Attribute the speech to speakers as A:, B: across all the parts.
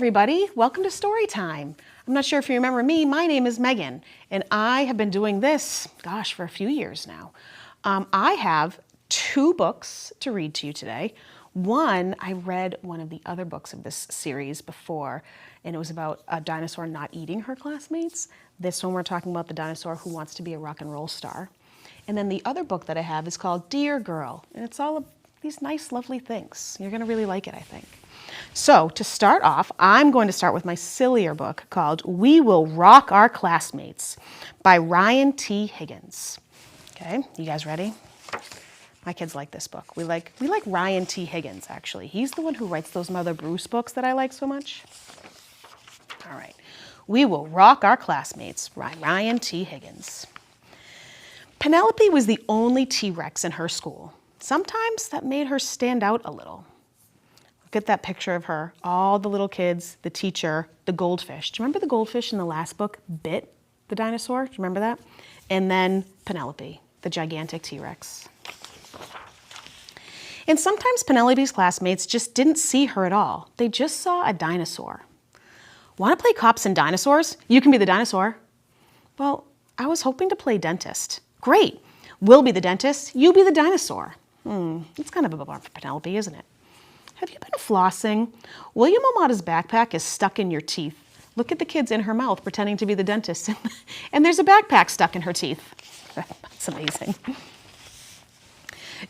A: everybody, welcome to Storytime. I'm not sure if you remember me, my name is Megan, and I have been doing this, for a few years now. I have two books to read to you today. One, I read one of the other books of this series before, and it was about a dinosaur not eating her classmates. This one we're talking about the dinosaur who wants to be a rock and roll star. And then the other book that I have is called Dear Girl, and it's all of these nice, lovely things. You're gonna really like it, I think. So to start off, I'm going to start with my sillier book called We Will Rock Our Classmates by Ryan T. Higgins. Okay, you guys ready? My kids like this book. We like Ryan T. Higgins, actually. He's the one who writes those Mother Bruce books that I like so much. All right, We Will Rock Our Classmates by Ryan T. Higgins. Penelope was the only T-Rex in her school. Sometimes that made her stand out a little. Look at that picture of her, all the little kids, the teacher, the goldfish. Do you remember the goldfish in the last book bit the dinosaur? Do you remember that? And then Penelope, the gigantic T-Rex. And sometimes Penelope's classmates just didn't see her at all. They just saw a dinosaur. Want to play cops and dinosaurs? You can be the dinosaur. Well, I was hoping to play dentist. Great. We'll be the dentist. You be the dinosaur. It's kind of a bummer for Penelope, isn't it? Have you been flossing? William Omata's backpack is stuck in your teeth. Look at the kids in her mouth pretending to be the dentist. And there's a backpack stuck in her teeth. That's amazing.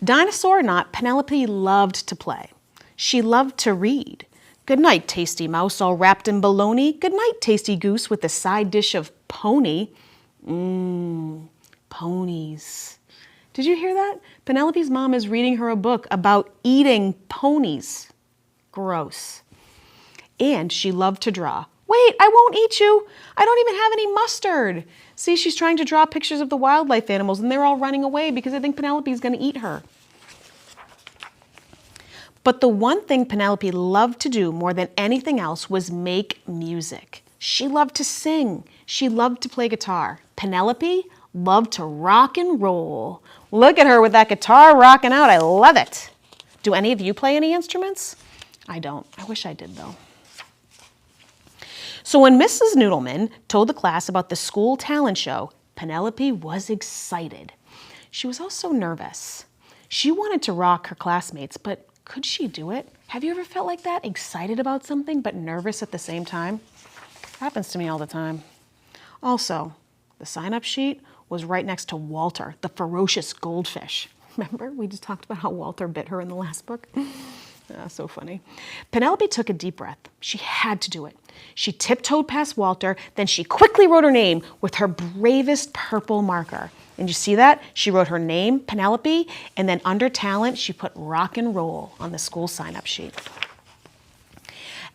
A: Dinosaur or not, Penelope loved to play. She loved to read. Good night, tasty mouse all wrapped in bologna. Good night, tasty goose with a side dish of pony. Ponies. Did you hear that? Penelope's mom is reading her a book about eating ponies. Gross. And she loved to draw. Wait, I won't eat you. I don't even have any mustard. See, she's trying to draw pictures of the wildlife animals and they're all running away because they think Penelope's going to eat her. But the one thing Penelope loved to do more than anything else was make music. She loved to sing. She loved to play guitar. Penelope loved to rock and roll. Look at her with that guitar rocking out. I love it. Do any of you play any instruments? I don't. I wish I did, though. So when Mrs. Noodleman told the class about the school talent show, Penelope was excited. She was also nervous. She wanted to rock her classmates, but could she do it? Have you ever felt like that? Excited about something, but nervous at the same time? Happens to me all the time. Also, the sign-up sheet was right next to Walter, the ferocious goldfish. Remember? We just talked about how Walter bit her in the last book. So funny. Penelope took a deep breath. She had to do it. She tiptoed past Walter, then she quickly wrote her name with her bravest purple marker. And you see that? She wrote her name, Penelope, and then under talent, she put rock and roll on the school sign-up sheet.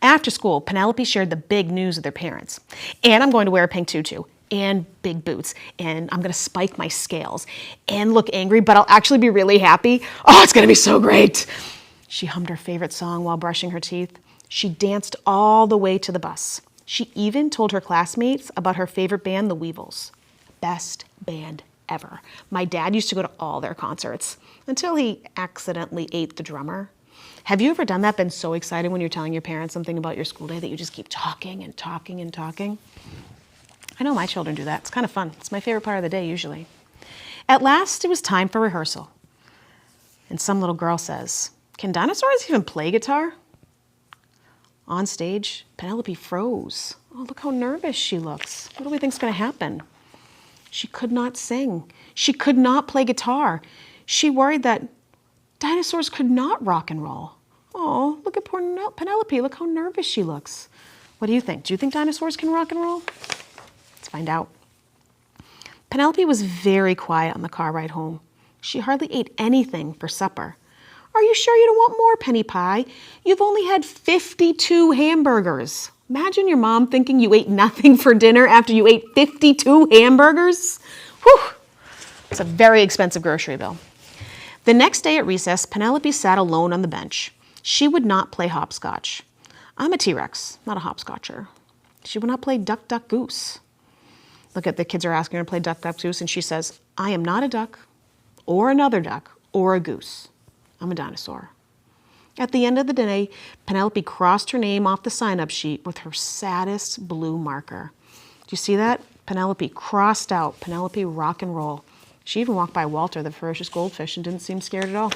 A: After school, Penelope shared the big news with her parents. And I'm going to wear a pink tutu and big boots, and I'm gonna spike my scales and look angry, but I'll actually be really happy. Oh, it's gonna be so great. She hummed her favorite song while brushing her teeth. She danced all the way to the bus. She even told her classmates about her favorite band, the Weevils. Best band ever. My dad used to go to all their concerts until he accidentally ate the drummer. Have you ever done that, been so excited when you're telling your parents something about your school day that you just keep talking and talking and talking? I know my children do that. It's kind of fun. It's my favorite part of the day, usually. At last, it was time for rehearsal. And some little girl says, "Can dinosaurs even play guitar?" On stage, Penelope froze. Oh, look how nervous she looks. What do we think's going to happen? She could not sing. She could not play guitar. She worried that dinosaurs could not rock and roll. Oh, look at poor Penelope. Look how nervous she looks. What do you think? Do you think dinosaurs can rock and roll? Let's find out. Penelope was very quiet on the car ride home. She hardly ate anything for supper. Are you sure you don't want more, Penny Pie? You've only had 52 hamburgers. Imagine your mom thinking you ate nothing for dinner after you ate 52 hamburgers. Whew, it's a very expensive grocery bill. The next day at recess, Penelope sat alone on the bench. She would not play hopscotch. I'm a T-Rex, not a hopscotcher. She would not play duck, duck, goose. Look at the kids are asking her to play duck, duck, goose, and she says, I am not a duck, or another duck, or a goose. I'm a dinosaur. At the end of the day, Penelope crossed her name off the sign-up sheet with her saddest blue marker. Do you see that? Penelope crossed out, Penelope rock and roll. She even walked by Walter, the ferocious goldfish, and didn't seem scared at all.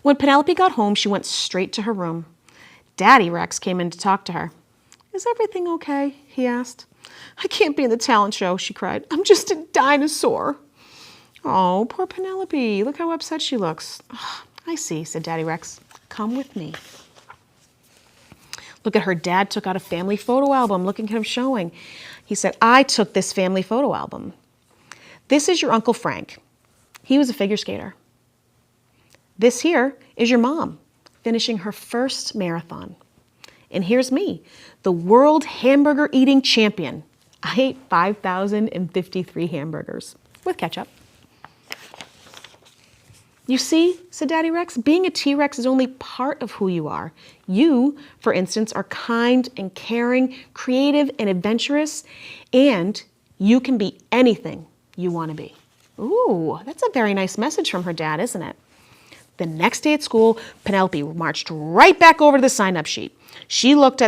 A: When Penelope got home, she went straight to her room. Daddy Rex came in to talk to her. "Is everything okay?" he asked. "I can't be in the talent show," she cried. "I'm just a dinosaur." "Oh, poor Penelope. Look how upset she looks." "Oh, I see," said Daddy Rex. "Come with me." Look at her dad took out a family photo album. Look at him showing. He said, "I took this family photo album. This is your Uncle Frank. He was a figure skater. This here is your mom, finishing her first marathon. And here's me, the world hamburger eating champion. I ate 5,053 hamburgers with ketchup." "You see," said Daddy Rex, "being a T-Rex is only part of who you are. You, for instance, are kind and caring, creative and adventurous, and you can be anything you want to be." Ooh, that's a very nice message from her dad, isn't it? The next day at school, Penelope marched right back over to the sign-up sheet. She looked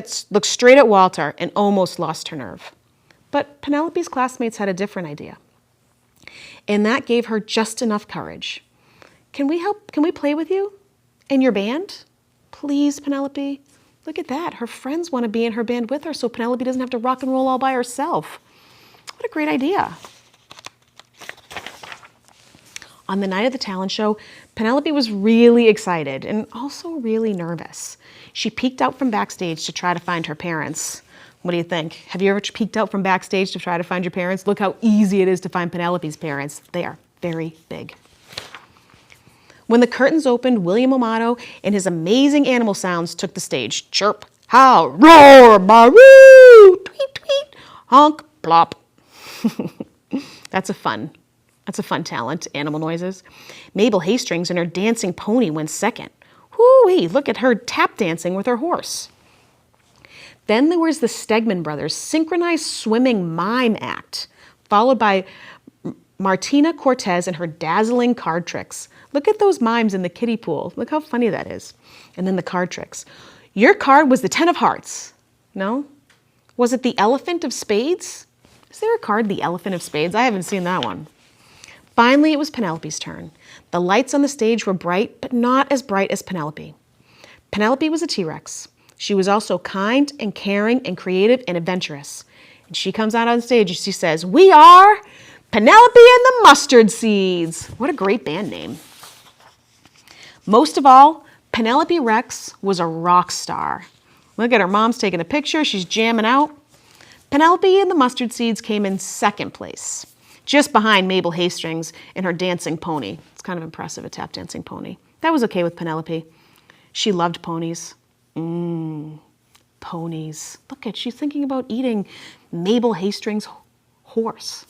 A: straight at Walter and almost lost her nerve. But Penelope's classmates had a different idea. And that gave her just enough courage. Can we play with you? In your band? Please, Penelope. Look at that. Her friends want to be in her band with her so Penelope doesn't have to rock and roll all by herself. What a great idea. On the night of the talent show, Penelope was really excited and also really nervous. She peeked out from backstage to try to find her parents. What do you think? Have you ever peeked out from backstage to try to find your parents? Look how easy it is to find Penelope's parents. They are very big. When the curtains opened, William Amato and his amazing animal sounds took the stage. Chirp, howl, roar, baroo, tweet, tweet, honk, plop. That's a fun talent, animal noises. Mabel Hastings and her dancing pony went second. Whoo-wee, look at her tap dancing with her horse. Then there was the Stegman brothers' synchronized swimming mime act, followed by Martina Cortez and her dazzling card tricks. Look at those mimes in the kiddie pool. Look how funny that is. And then the card tricks. Your card was the 10 of hearts. No? Was it the elephant of spades? Is there a card, the elephant of spades? I haven't seen that one. Finally, it was Penelope's turn. The lights on the stage were bright, but not as bright as Penelope. Penelope was a T-Rex. She was also kind and caring and creative and adventurous. And she comes out on stage and she says, "We are Penelope and the Mustard Seeds." What a great band name. Most of all, Penelope Rex was a rock star. Look at her mom's taking a picture. She's jamming out. Penelope and the Mustard Seeds came in second place, just behind Mabel Hastings and her dancing pony. It's kind of impressive, a tap dancing pony. That was okay with Penelope. She loved ponies. Ponies. Look at, she's thinking about eating Mabel Hastings' horse.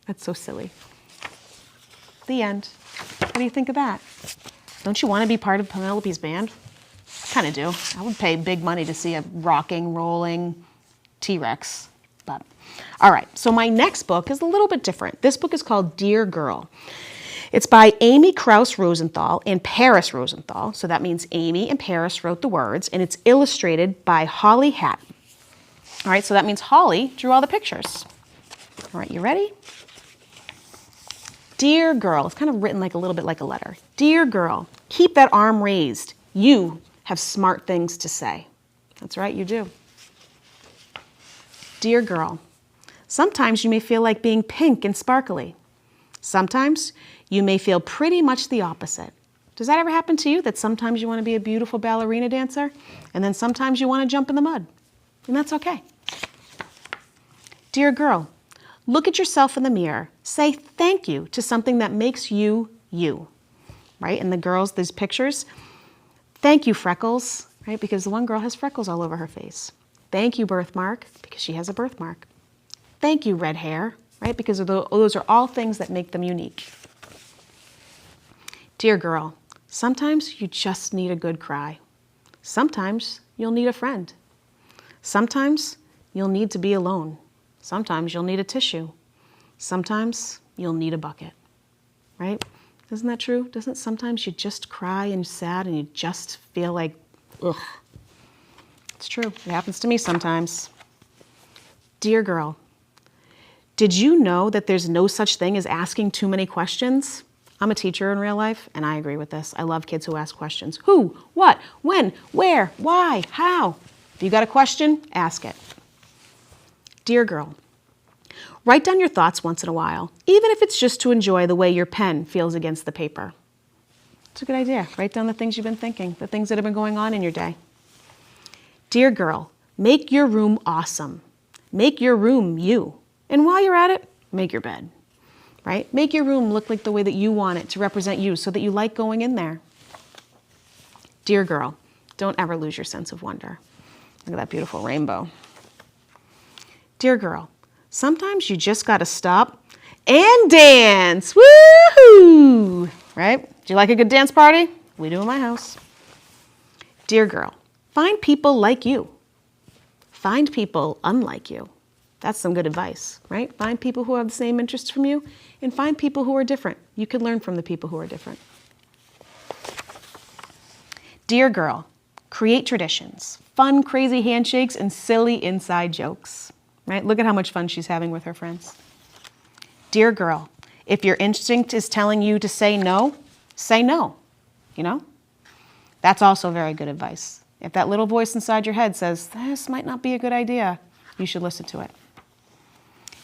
A: That's so silly. The end. What do you think of that? Don't you want to be part of Penelope's band? I kind of do. I would pay big money to see a rocking, rolling T-Rex. But all right, so my next book is a little bit different. This book is called Dear Girl. It's by Amy Krauss Rosenthal and Paris Rosenthal. So that means Amy and Paris wrote the words, and it's illustrated by Holly Hatton. All right, so that means Holly drew all the pictures. All right, you ready? Dear girl, it's kind of written like a little bit like a letter. Dear girl, keep that arm raised. You have smart things to say. That's right, you do. Dear girl, sometimes you may feel like being pink and sparkly. Sometimes you may feel pretty much the opposite. Does that ever happen to you, that sometimes you want to be a beautiful ballerina dancer, and then sometimes you want to jump in the mud? And that's okay. Dear girl, look at yourself in the mirror. Say thank you to something that makes you, you. Right? And the girls, these pictures, thank you, freckles, right? Because the one girl has freckles all over her face. Thank you, birthmark, because she has a birthmark. Thank you, red hair, right? Because those are all things that make them unique. Dear girl, sometimes you just need a good cry. Sometimes you'll need a friend. Sometimes you'll need to be alone. Sometimes you'll need a tissue. Sometimes you'll need a bucket, right? Isn't that true? Doesn't sometimes you just cry and sad and you just feel like, ugh. It's true. It happens to me sometimes. Dear girl, did you know that there's no such thing as asking too many questions? I'm a teacher in real life, and I agree with this. I love kids who ask questions. Who, what, when, where, why, how? If you got a question, ask it. Dear girl, write down your thoughts once in a while, even if it's just to enjoy the way your pen feels against the paper. It's a good idea. Write down the things you've been thinking, the things that have been going on in your day. Dear girl, make your room awesome. Make your room you. And while you're at it, make your bed, right? Make your room look like the way that you want it to represent you so that you like going in there. Dear girl, don't ever lose your sense of wonder. Look at that beautiful rainbow. Dear girl, sometimes you just got to stop and dance. Woohoo! Right? Do you like a good dance party? We do in my house. Dear girl, find people like you. Find people unlike you. That's some good advice, right? Find people who have the same interests from you and find people who are different. You can learn from the people who are different. Dear girl, create traditions, fun, crazy handshakes, and silly inside jokes, right? Look at how much fun she's having with her friends. Dear girl, if your instinct is telling you to say no, you know? That's also very good advice. If that little voice inside your head says, this might not be a good idea, you should listen to it.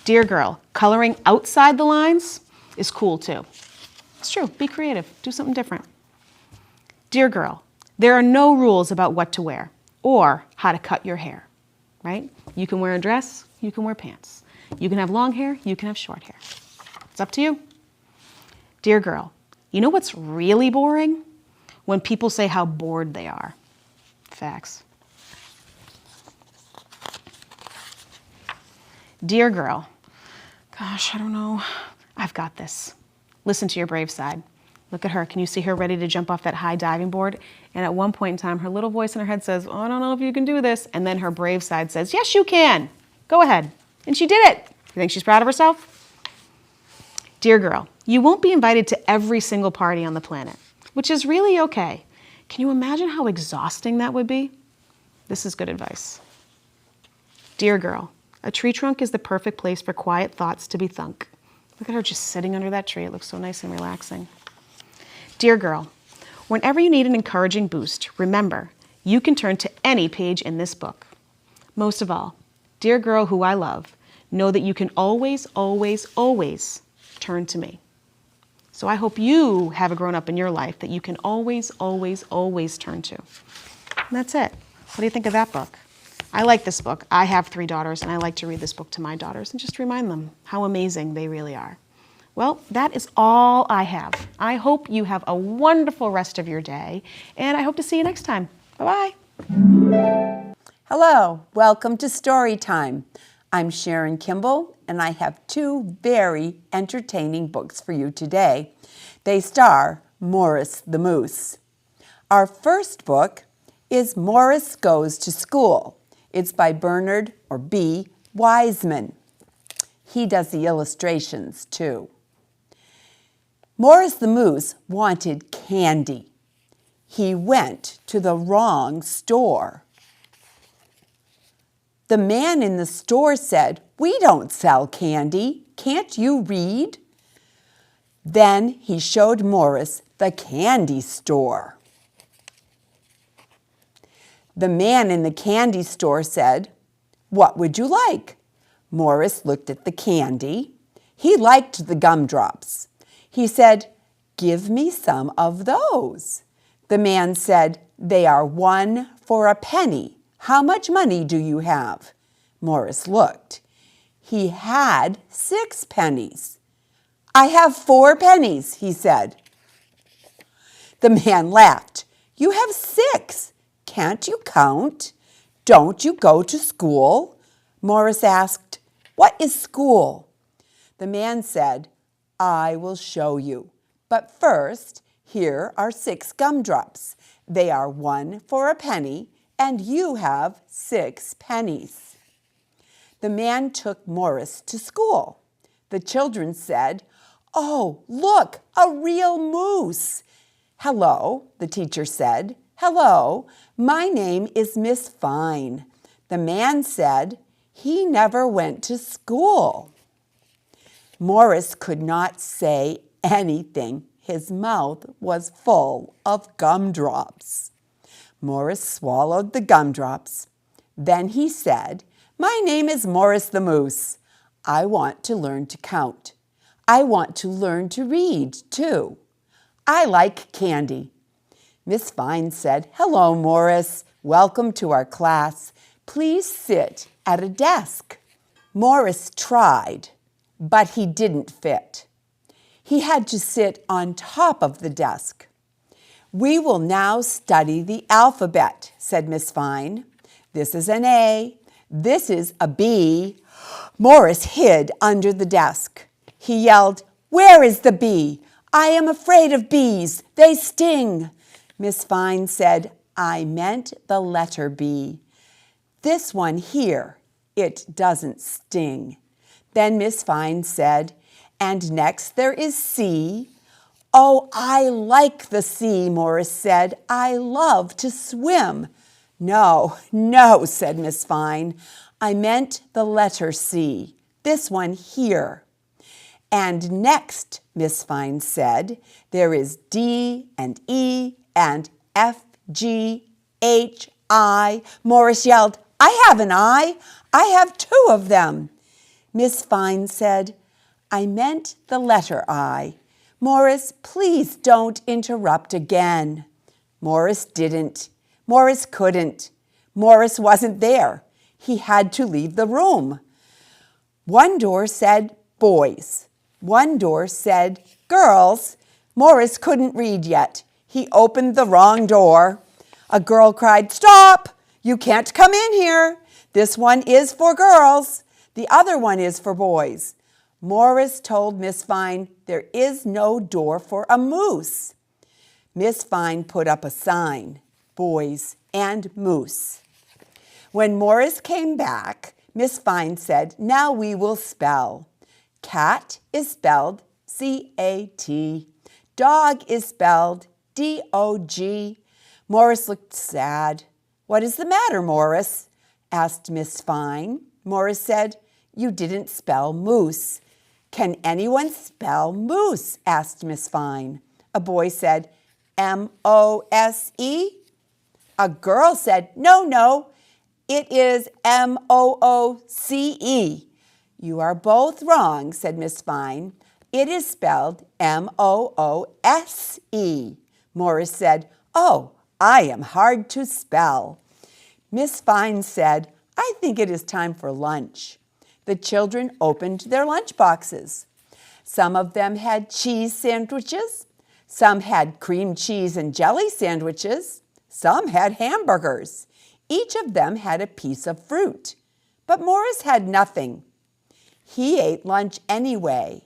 A: Dear girl, coloring outside the lines is cool too. It's true, be creative, do something different. Dear girl, there are no rules about what to wear or how to cut your hair, right? You can wear a dress, you can wear pants. You can have long hair, you can have short hair. It's up to you. Dear girl, you know what's really boring? When people say how bored they are. Facts. Dear girl, gosh, I don't know. I've got this. Listen to your brave side. Look at her. Can you see her ready to jump off that high diving board? And at one point in time, her little voice in her head says, oh, I don't know if you can do this. And then her brave side says, yes, you can. Go ahead. And she did it. You think she's proud of herself? Dear girl, you won't be invited to every single party on the planet, which is really okay. Can you imagine how exhausting that would be? This is good advice. Dear girl, a tree trunk is the perfect place for quiet thoughts to be thunk. Look at her just sitting under that tree. It looks so nice and relaxing. Dear girl, whenever you need an encouraging boost, remember, you can turn to any page in this book. Most of all, dear girl who I love, know that you can always, always, always turn to me. So I hope you have a grown-up in your life that you can always, always, always turn to. And that's it. What do you think of that book? I like this book. I have 3 daughters, and I like to read this book to my daughters and just remind them how amazing they really are. Well, that is all I have. I hope you have a wonderful rest of your day, and I hope to see you next time. Bye-bye.
B: Hello, welcome to Storytime. I'm Sharon Kimball, and I have 2 very entertaining books for you today. They star Morris the Moose. Our first book is Morris Goes to School. It's by Bernard or B. Wiseman. He does the illustrations too. Morris the Moose wanted candy. He went to the wrong store. The man in the store said, "We don't sell candy. Can't you read?" Then he showed Morris the candy store. The man in the candy store said, "What would you like?" Morris looked at the candy. He liked the gumdrops. He said, "Give me some of those." The man said, "They are 1 for a penny. How much money do you have?" Morris looked. He had 6 pennies. "I have 4 pennies," he said. The man laughed. "You have 6. Can't you count? Don't you go to school?" Morris asked, "What is school?" The man said, "I will show you. But first, here are 6 gumdrops. They are 1 for a penny, and you have 6 pennies." The man took Morris to school. The children said, Oh, look, a real moose. Hello, the teacher said. Hello, my name is Miss Fine. The man said he never went to school. Morris could not say anything. His mouth was full of gumdrops. Morris swallowed the gumdrops. Then he said, "My name is Morris the Moose. I want to learn to count. I want to learn to read, too. I like candy." Miss Fine said, "Hello, Morris. Welcome to our class. Please sit at a desk." Morris tried, but he didn't fit. He had to sit on top of the desk. "We will now study the alphabet," said Miss Fine. "This is an A. This is a B." Morris hid under the desk. He yelled, "Where is the B? I am afraid of bees. They sting." Miss Fine said, "I meant the letter B. This one here, it doesn't sting." Then Miss Fine said, "And next there is C." "Oh, I like the sea," Morris said. "I love to swim." "No, no," said Miss Fine. "I meant the letter C, this one here." "And next," Miss Fine said, "there is D and E and F, G, H, I." Morris yelled, "I have an I. I have two of them." Miss Fine said, "I meant the letter I. Morris, please don't interrupt again." Morris didn't. Morris couldn't. Morris wasn't there. He had to leave the room. One door said boys. One door said girls. Morris couldn't read yet. He opened the wrong door. A girl cried, "Stop! You can't come in here. This one is for girls. The other one is for boys." Morris told Miss Fine, "There is no door for a moose." Miss Fine put up a sign, "Boys and Moose." When Morris came back, Miss Fine said, "Now we will spell. Cat is spelled C-A-T. Dog is spelled D-O-G. Morris looked sad. "What is the matter, Morris?" asked Miss Fine. Morris said, "You didn't spell moose." "Can anyone spell moose?" asked Miss Fine. A boy said, M-O-S-E. A girl said, "No, it is M-O-O-C-E. "You are both wrong," said Miss Fine. "It is spelled M-O-O-S-E. Morris said, "Oh, I am hard to spell." Miss Fine said, "I think it is time for lunch." The children opened their lunch boxes. Some of them had cheese sandwiches. Some had cream cheese and jelly sandwiches. Some had hamburgers. Each of them had a piece of fruit. But Morris had nothing. He ate lunch anyway.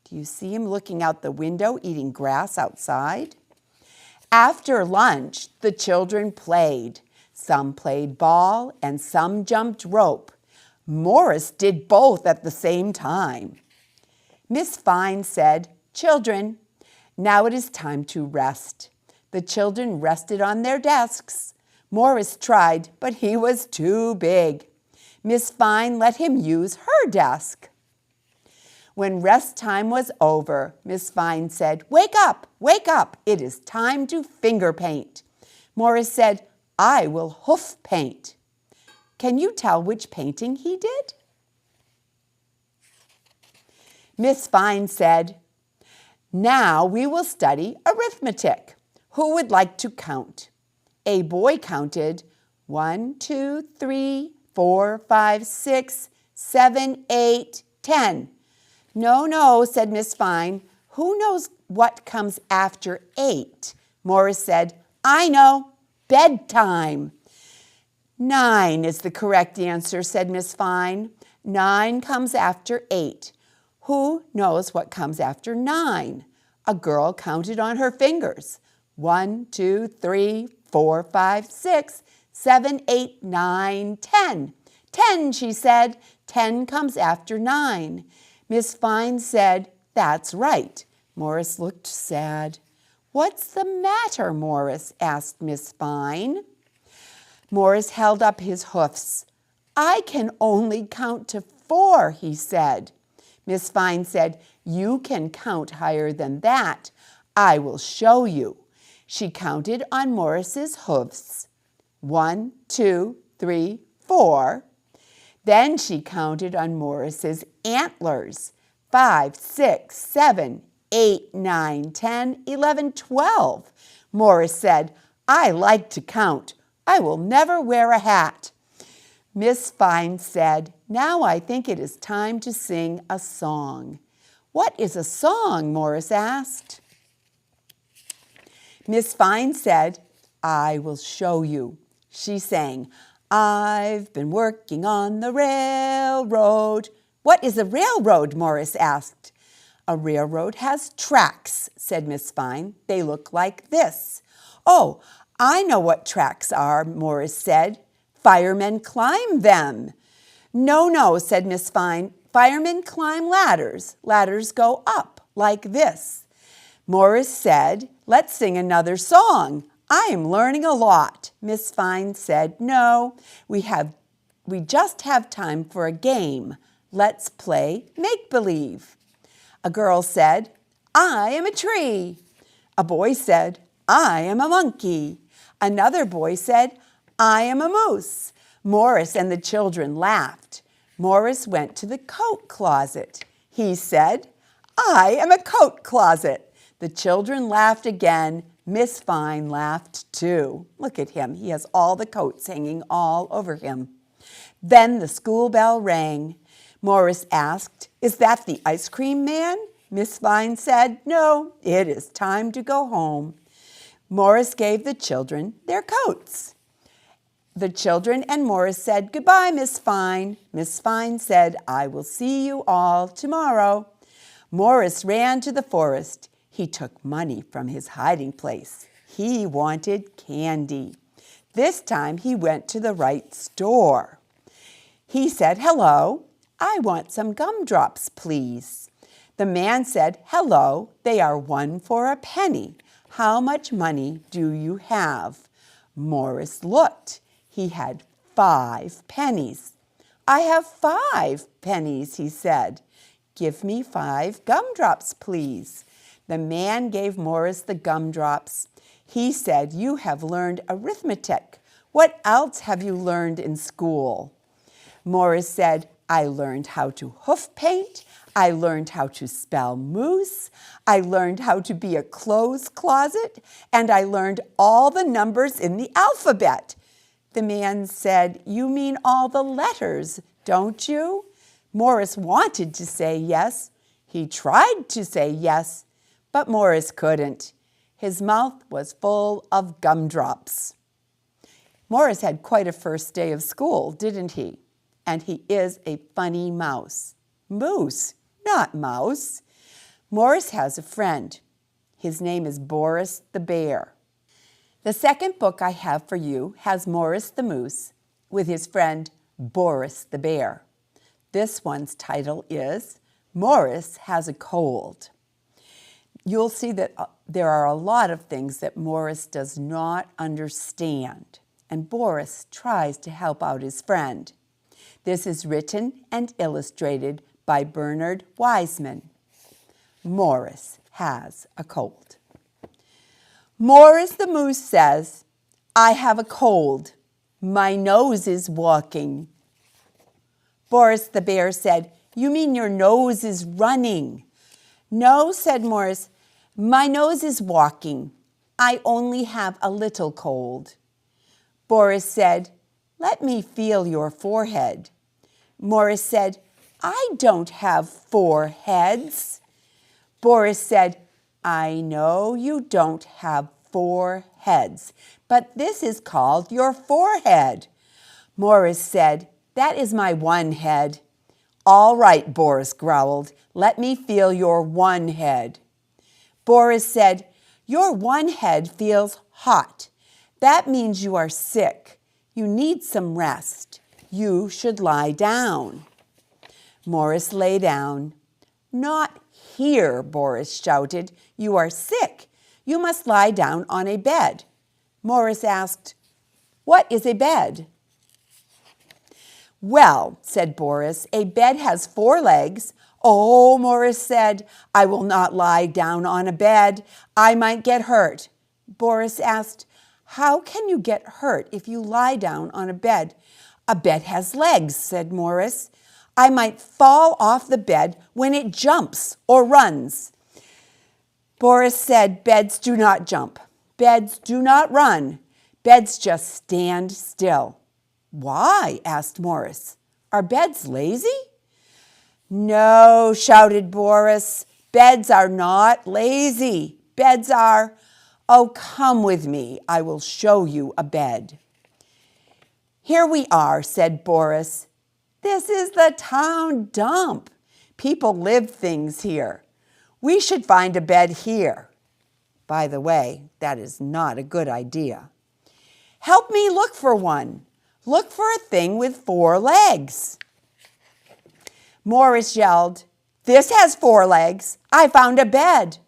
B: Do you see him looking out the window eating grass outside? After lunch, the children played. Some played ball and some jumped rope. Morris did both at the same time. Miss Fine said, "Children, now it is time to rest." The children rested on their desks. Morris tried, but he was too big. Miss Fine let him use her desk. When rest time was over, Miss Fine said, wake up, it is time to finger paint." Morris said, "I will hoof paint." Can you tell which painting he did? Miss Fine said, "Now we will study arithmetic. Who would like to count?" A boy counted 1, 2, 3, 4, 5, 6, 7, 8, 10. No, said Miss Fine. "Who knows what comes after 8? Morris said, "I know, bedtime." 9 is the correct answer, said Miss Fine. 9 comes after 8. Who knows what comes after 9? A girl counted on her fingers. 1, 2, 3, 4, 5, 6, 7, 8, 9, 10. 10, she said. 10 comes after 9. Miss Fine said, That's right. Morris looked sad. What's the matter, Morris? Asked Miss Fine. Morris held up his hoofs. I can only count to 4, he said. Miss Fine said, you can count higher than that. I will show you. She counted on Morris's hoofs. 1, 2, 3, 4. Then she counted on Morris's antlers. 5, 6, 7, 8, 9, 10, 11, 12. Morris said, I like to count. I will never wear a hat. Miss Fine said, now I think it is time to sing a song. What is a song? Morris asked. Miss Fine said, I will show you. She sang, I've been working on the railroad. What is a railroad? Morris asked. A railroad has tracks, said Miss Fine. They look like this. Oh, I know what tracks are, Morris said. Firemen climb them. No, said Miss Fine. Firemen climb ladders. Ladders go up like this. Morris said, let's sing another song. I am learning a lot. Miss Fine said, no, we just have time for a game. Let's play make-believe. A girl said, I am a tree. A boy said, I am a monkey. Another boy said, I am a moose. Morris and the children laughed. Morris went to the coat closet. He said, I am a coat closet. The children laughed again. Miss Fine laughed too. Look at him. He has all the coats hanging all over him. Then the school bell rang. Morris asked, is that the ice cream man? Miss Fine said, no, it is time to go home. Morris gave the children their coats. The children and Morris said, goodbye, Miss Fine. Miss Fine said, I will see you all tomorrow. Morris ran to the forest. He took money from his hiding place. He wanted candy. This time he went to the right store. He said, hello, I want some gumdrops, please. The man said, hello, they are 1 for a penny. How much money do you have? Morris looked. He had 5 pennies. I have 5 pennies, he said. Give me 5 gumdrops, please. The man gave Morris the gumdrops. He said, you have learned arithmetic. What else have you learned in school? Morris said, I learned how to hoof paint. I learned how to spell moose. I learned how to be a clothes closet. And I learned all the numbers in the alphabet. The man said, you mean all the letters, don't you? Morris wanted to say yes. He tried to say yes, but Morris couldn't. His mouth was full of gumdrops. Morris had quite a first day of school, didn't he? And he is a funny mouse. Moose, not mouse. Morris has a friend. His name is Boris the Bear. The second book I have for you has Morris the Moose with his friend Boris the Bear. This one's title is Morris Has a Cold. You'll see that there are a lot of things that Morris does not understand, and Boris tries to help out his friend. This is written and illustrated by Bernard Wiseman. Morris has a cold. Morris the Moose says, I have a cold. My nose is walking. Boris the Bear said, you mean your nose is running? No, said Morris, my nose is walking. I only have a little cold. Boris said, let me feel your forehead. Morris said, I don't have 4 heads. Boris said, I know you don't have 4 heads, but this is called your forehead. Morris said, that is my 1 head. All right, Boris growled, let me feel your 1 head. Boris said, your 1 head feels hot. That means you are sick. You need some rest. You should lie down. Morris lay down. Not Here, Boris shouted, you are sick. You must lie down on a bed. Morris asked, what is a bed? Well, said Boris, a bed has 4 legs. Oh, Morris said, I will not lie down on a bed. I might get hurt. Boris asked, how can you get hurt if you lie down on a bed? A bed has legs, said Morris. I might fall off the bed when it jumps or runs. Boris said, beds do not jump. Beds do not run. Beds just stand still. Why? Asked Morris. Are beds lazy? No, shouted Boris. Beds are not lazy. Beds are, oh, come with me. I will show you a bed. Here we are, said Boris. This is the town dump. People live things here. We should find a bed here. By the way, that is not a good idea. Help me look for one. Look for a thing with 4 legs. Morris yelled, this has 4 legs. I found a bed.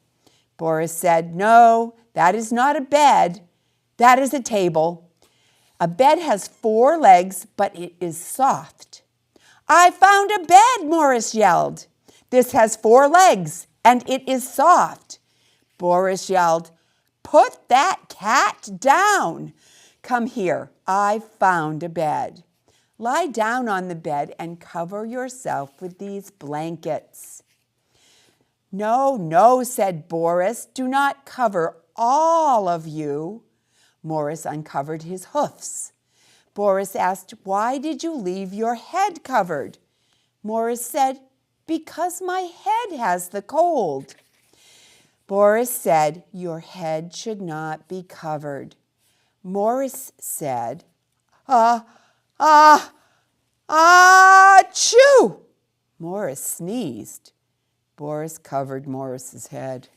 B: Boris said, no, that is not a bed. That is a table. A bed has 4 legs, but it is soft. I found a bed, Morris yelled. This has 4 legs, and it is soft. Boris yelled, put that cat down. Come here, I found a bed. Lie down on the bed and cover yourself with these blankets. No, no, said Boris, do not cover all of you. Morris uncovered his hoofs. Boris asked, why did you leave your head covered? Morris said, because my head has the cold. Boris said, your head should not be covered. Morris said, achoo! Morris sneezed. Boris covered Morris's head.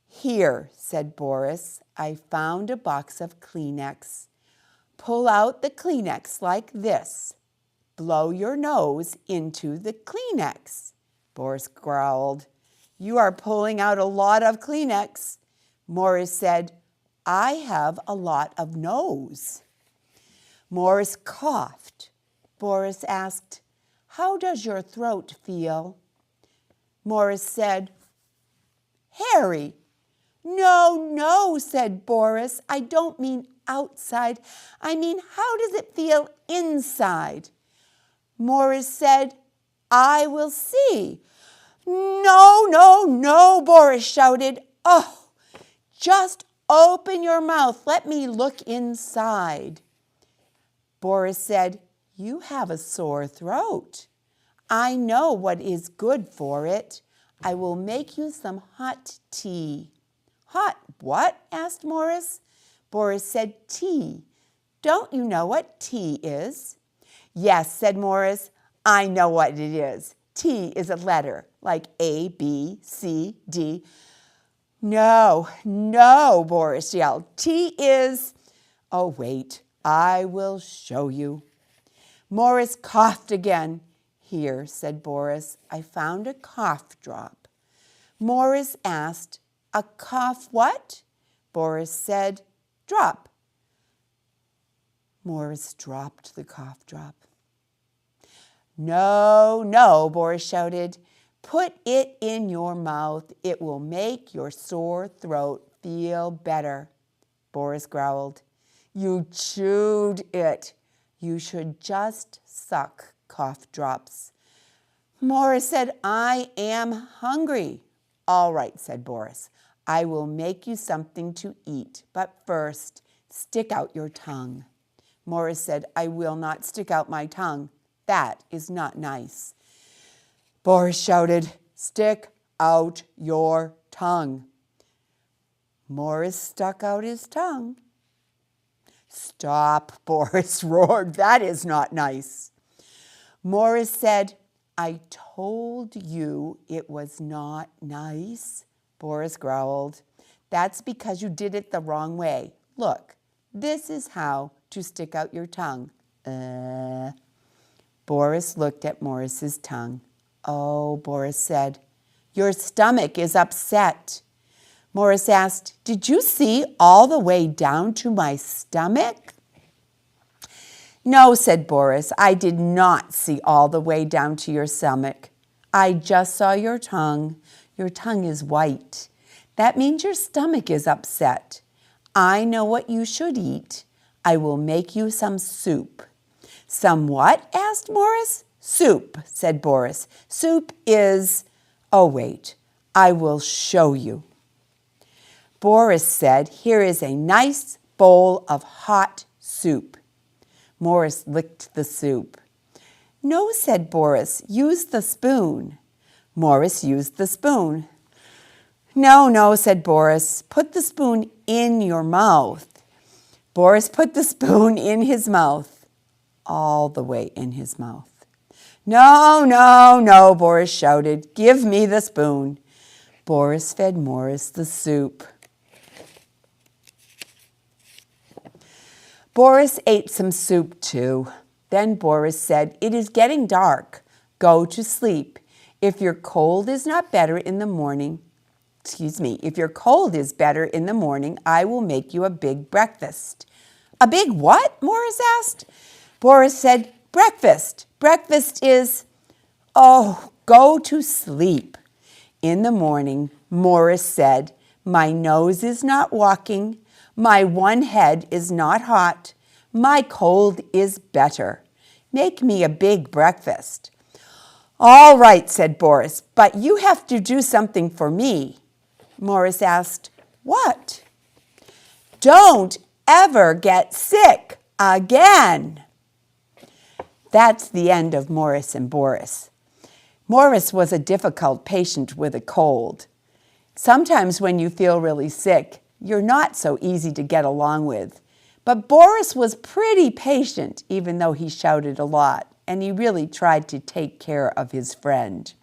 B: Here, said Boris, I found a box of Kleenex. Pull out the Kleenex like this. Blow your nose into the Kleenex. Boris growled. You are pulling out a lot of Kleenex. Morris said, I have a lot of nose. Morris coughed. Boris asked, how does your throat feel? Morris said, hairy. No, no, said Boris. I don't mean outside. I mean, how does it feel inside? Morris said, I will see. No, no, no, Boris shouted. Oh, just open your mouth. Let me look inside. Boris said, you have a sore throat. I know what is good for it. I will make you some hot tea. Hot what? Asked Morris. Boris said, tea. Don't you know what tea is? Yes, said Morris. I know what it is. T is a letter, like A, B, C, D. No, no, Boris yelled. T is, oh, wait, I will show you. Morris coughed again. Here, said Boris, I found a cough drop. Morris asked, a cough what? Boris said, drop. Morris dropped the cough drop. No, no, Boris shouted. Put it in your mouth. It will make your sore throat feel better. Boris growled. You chewed it. You should just suck cough drops. Morris said, I am hungry. All right, said Boris. I will make you something to eat, but first, stick out your tongue. Morris said, I will not stick out my tongue. That is not nice. Boris shouted, stick out your tongue. Morris stuck out his tongue. Stop, Boris roared. That is not nice. Morris said, I told you it was not nice. Boris growled. That's because you did it the wrong way. Look, this is how to stick out your tongue. Boris looked at Morris's tongue. Oh, Boris said, Your stomach is upset. Morris asked, Did you see all the way down to my stomach? No, said Boris, I did not see all the way down to your stomach. I just saw your tongue. Your tongue is white. That means your stomach is upset. I know what you should eat. I will make you some soup. Some what? Asked Morris. Soup, said Boris. Soup is... Oh, wait, I will show you. Boris said, Here is a nice bowl of hot soup. Morris licked the soup. No, said Boris, use the spoon. Morris used the spoon. No, said Boris, put the spoon in your mouth. Boris put the spoon in his mouth, all the way in his mouth. No, Boris shouted, give me the spoon. Boris fed Morris the soup. Boris ate some soup too. Then Boris said, It is getting dark. Go to sleep. If your cold is better in the morning, I will make you a big breakfast. A big what? Morris asked. Boris said, breakfast. Breakfast is, go to sleep. In the morning, Morris said, My nose is not walking. My one head is not hot. My cold is better. Make me a big breakfast. All right, said Boris, but you have to do something for me. Morris asked, What? Don't ever get sick again. That's the end of Morris and Boris. Morris was a difficult patient with a cold. Sometimes when you feel really sick, you're not so easy to get along with. But Boris was pretty patient, even though he shouted a lot, and he really tried to take care of his friend.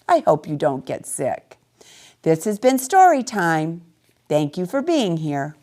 B: I hope you don't get sick. This has been Storytime. Thank you for being here.